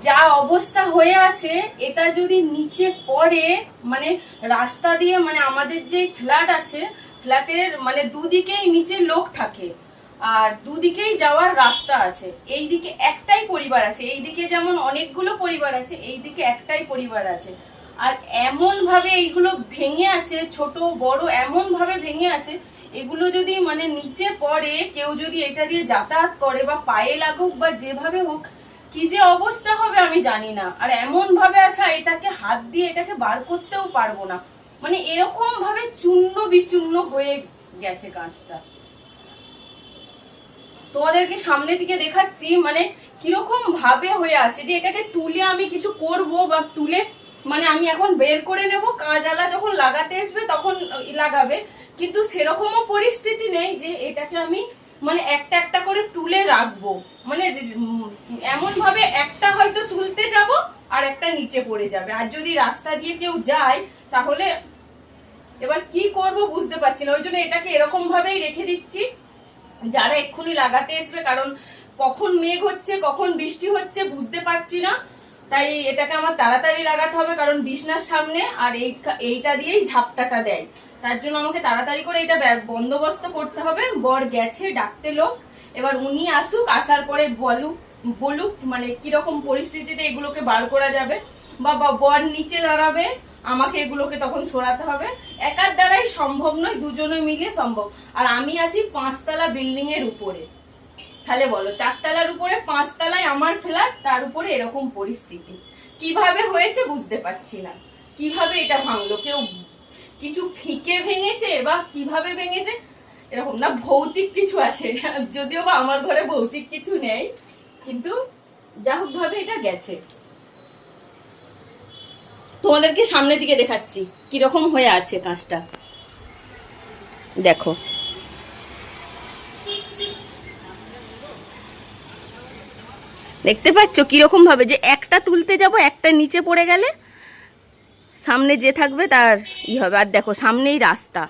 যা অবস্থা হয়ে আছে, এটা যদি নিচে পড়ে, মানে রাস্তা দিয়ে, মানে আমাদের যে ফ্ল্যাট আছে, ফ্ল্যাটের মানে দুদিকেই নিচে লোক থাকে আর দুদিকেই যাওয়ার রাস্তা আছে। এইদিকে একটাই পরিবার আছে, এইদিকে যেমন অনেকগুলো পরিবার আছে, এইদিকে একটাই পরিবার আছে। আর এমন ভাবে এইগুলো ভেঙে আছে, ছোট বড় এমন ভাবে ভেঙে আছে, এগুলো যদি মানে নিচে পড়ে, কেউ যদি এটা দিয়ে যাতায়াত করে বা পায়ে লাগুক বা যেভাবে হোক, কি যে অবস্থা হবে আমি জানি না। আর এমন ভাবে আছে, এটাকে হাত দিয়ে এটাকে বার করতেও পারবো না, মানে এরকম ভাবে চূর্ণ বিচূর্ণ হয়ে গেছে কাঁচটা। তোমাদেরকে সামনে দিকে দেখাচ্ছি, মানে কিরকম ভাবে হয়ে আছে, যে এটাকে তুলে আমি কিছু করব বা তুলে মানে আমি এখন বের করে নেব, কাঁচালা যখন লাগাতে আসবে তখন লাগাবে, কিন্তু সেরকমও পরিস্থিতি নেই যে এটাকে আমি মানে একটা একটা করে তুলে রাখবো। মানে এমন ভাবে একটা হয়তো তুলতে যাব আর একটা নিচে পড়ে যাবে, আর যদি রাস্তা দিয়ে কেউ যায় তাহলে এবার কি করব বুঝতে পারছি না। ওই জন্য এটাকে এরকম ভাবেই রেখে দিচ্ছি, যারা এক্ষুনি লাগাতে আসবে, কারণ কখন মেঘ হচ্ছে কখন বৃষ্টি হচ্ছে বুঝতে পারছি না, তাই এটাকে আমার তাড়াতাড়ি লাগাতে হবে, কারণ বিছনার সামনে আর এইটা দিয়েই ঝাপটাটা দেয়, তার জন্য আমাকে তাড়াতাড়ি করে এটা বন্দোবস্ত করতে হবে। বর গেছে ডাকতে লোক, এবার উনি আসুক, আসার পরে বলুক মানে কিরকম পরিস্থিতিতে এগুলোকে বার করা যাবে, বা বর নিচে দাঁড়াবে, আমাকে এগুলোকে তখন সরাতে হবে। একার দ্বারাই সম্ভব নয়, দুজনে মিলে সম্ভব। আর আমি আছি 5তলা বিল্ডিং এর উপরে, তাহলে বলো 4তলার উপরে 5তলায় আমার ফ্ল্যাট, তার উপরে এরকম পরিস্থিতি কিভাবে হয়েছে বুঝতে পারছি না। কিভাবে এটা ভাঙলো, কেউ কিছু ফিকে ভেঙেছে বা কিভাবে ভেঙেছে, এরকম না ভৌতিক কিছু আছে, যদিও বা আমার ঘরে ভৌতিক কিছু নেই, কিন্তু যা হোক ভাবে এটা গেছে। তোমাদেরকে সামনের দিকে দেখাচ্ছি কিরকম হয়ে আছে কাঁচটা, দেখো। দেখতে পাচ্ছ কিরকম ভাবে, যে একটা তুলতে যাব একটা নিচে পড়ে গেলে সামনে যে থাকবে তার ই হবে। আর দেখো সামনেই রাস্তা,